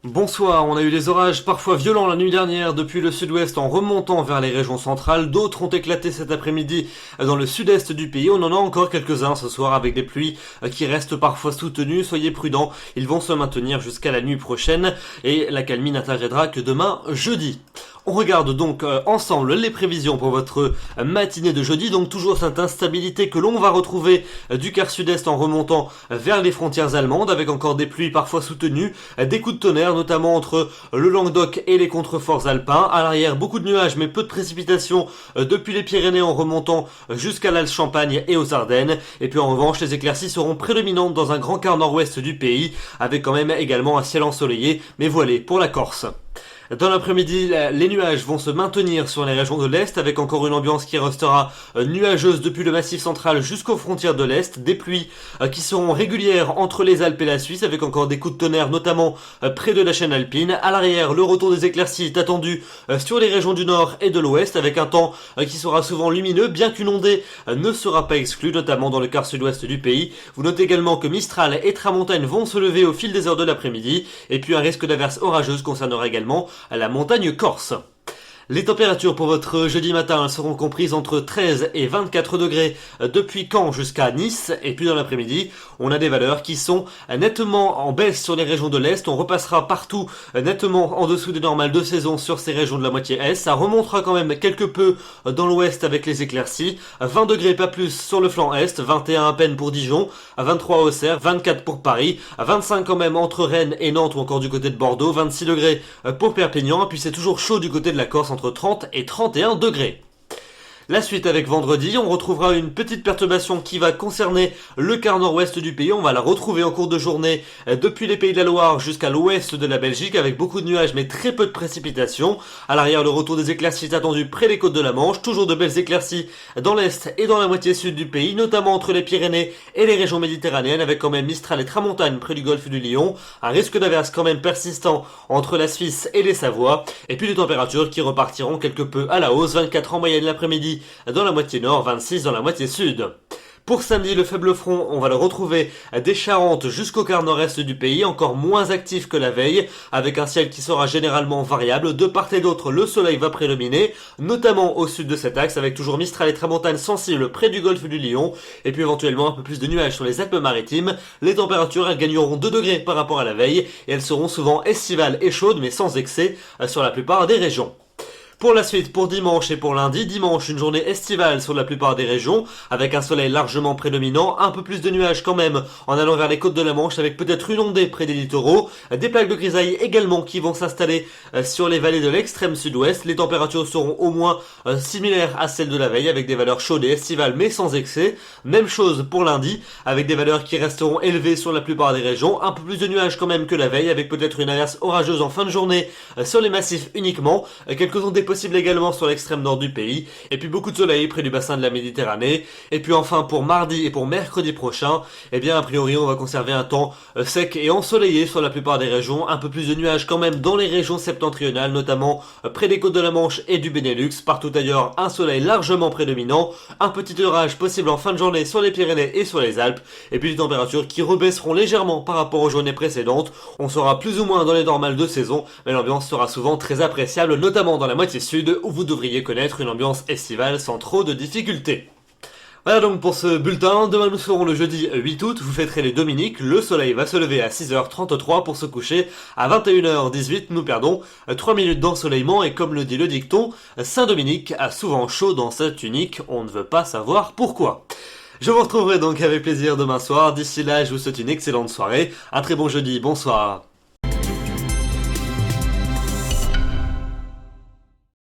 Bonsoir, on a eu des orages parfois violents la nuit dernière depuis le sud-ouest en remontant vers les régions centrales. D'autres ont éclaté cet après-midi dans le sud-est du pays. On en a encore quelques-uns ce soir avec des pluies qui restent parfois soutenues. Soyez prudents, ils vont se maintenir jusqu'à la nuit prochaine et la calmie n'interviendra que demain jeudi. On regarde donc ensemble les prévisions pour votre matinée de jeudi. Donc toujours cette instabilité que l'on va retrouver du quart sud-est en remontant vers les frontières allemandes avec encore des pluies parfois soutenues, des coups de tonnerre notamment entre le Languedoc et les contreforts alpins. À l'arrière, beaucoup de nuages mais peu de précipitations depuis les Pyrénées en remontant jusqu'à l'Alpe-Champagne et aux Ardennes. Et puis en revanche, les éclaircies seront prédominantes dans un grand quart nord-ouest du pays avec quand même également un ciel ensoleillé mais voilé pour la Corse. Dans l'après-midi, les nuages vont se maintenir sur les régions de l'Est avec encore une ambiance qui restera nuageuse depuis le Massif central jusqu'aux frontières de l'Est. Des pluies qui seront régulières entre les Alpes et la Suisse avec encore des coups de tonnerre notamment près de la chaîne alpine. À l'arrière, le retour des éclaircies est attendu sur les régions du Nord et de l'Ouest avec un temps qui sera souvent lumineux bien qu'une ondée ne sera pas exclue notamment dans le quart sud-ouest du pays. Vous notez également que Mistral et Tramontane vont se lever au fil des heures de l'après-midi et puis un risque d'averse orageuse concernera également à la montagne corse. Les températures pour votre jeudi matin seront comprises entre 13 et 24 degrés depuis Caen jusqu'à Nice. Et puis dans l'après-midi, on a des valeurs qui sont nettement en baisse sur les régions de l'Est. On repassera partout nettement en dessous des normales de saison sur ces régions de la moitié Est. Ça remontera quand même quelque peu dans l'Ouest avec les éclaircies. 20 degrés pas plus sur le flanc Est, 21 à peine pour Dijon, 23 à Auxerre, 24 pour Paris, 25 quand même entre Rennes et Nantes ou encore du côté de Bordeaux, 26 degrés pour Perpignan. Et puis c'est toujours chaud du côté de la Corse entre 30 et 31 degrés. La suite avec vendredi, on retrouvera une petite perturbation qui va concerner le quart nord-ouest du pays. On va la retrouver en cours de journée depuis les Pays de la Loire jusqu'à l'ouest de la Belgique avec beaucoup de nuages mais très peu de précipitations. À l'arrière, le retour des éclaircies est attendu près des côtes de la Manche. Toujours de belles éclaircies dans l'est et dans la moitié sud du pays, notamment entre les Pyrénées et les régions méditerranéennes avec quand même Mistral et Tramontane près du golfe du Lion. Un risque d'averse quand même persistant entre la Suisse et les Savoies. Et puis des températures qui repartiront quelque peu à la hausse. 24 en moyenne l'après-midi dans la moitié nord, 26 dans la moitié sud. Pour samedi, le faible front, on va le retrouver des Charentes jusqu'au quart nord-est du pays, encore moins actif que la veille, avec un ciel qui sera généralement variable. De part et d'autre, le soleil va prédominer, notamment au sud de cet axe, avec toujours Mistral et Tramontane sensibles près du golfe du Lion, et puis éventuellement un peu plus de nuages sur les Alpes-Maritimes. Les températures gagneront 2 degrés par rapport à la veille, et elles seront souvent estivales et chaudes, mais sans excès sur la plupart des régions. Pour la suite, pour dimanche et pour lundi, dimanche une journée estivale sur la plupart des régions, avec un soleil largement prédominant, un peu plus de nuages quand même en allant vers les côtes de la Manche avec peut-être une ondée près des littoraux, des plaques de grisaille également qui vont s'installer sur les vallées de l'extrême sud-ouest. Les températures seront au moins similaires à celles de la veille avec des valeurs chaudes et estivales mais sans excès. Même chose pour lundi avec des valeurs qui resteront élevées sur la plupart des régions, un peu plus de nuages quand même que la veille avec peut-être une averse orageuse en fin de journée sur les massifs uniquement, quelques ondées possible également sur l'extrême nord du pays, et puis beaucoup de soleil près du bassin de la Méditerranée. Et puis enfin pour mardi et pour mercredi prochain, eh bien a priori on va conserver un temps sec et ensoleillé sur la plupart des régions, un peu plus de nuages quand même dans les régions septentrionales, notamment près des côtes de la Manche et du Benelux. Partout ailleurs, un soleil largement prédominant, un petit orage possible en fin de journée sur les Pyrénées et sur les Alpes, et puis des températures qui rebaisseront légèrement par rapport aux journées précédentes. On sera plus ou moins dans les normales de saison, mais l'ambiance sera souvent très appréciable, notamment dans la moitié sud où vous devriez connaître une ambiance estivale sans trop de difficultés. Voilà donc pour ce bulletin. Demain nous serons le jeudi 8 août, vous fêterez les Dominiques, le soleil va se lever à 6h33 pour se coucher à 21h18, nous perdons 3 minutes d'ensoleillement et comme le dit le dicton, Saint-Dominique a souvent chaud dans sa tunique, on ne veut pas savoir pourquoi. Je vous retrouverai donc avec plaisir demain soir, d'ici là je vous souhaite une excellente soirée, un très bon jeudi, bonsoir.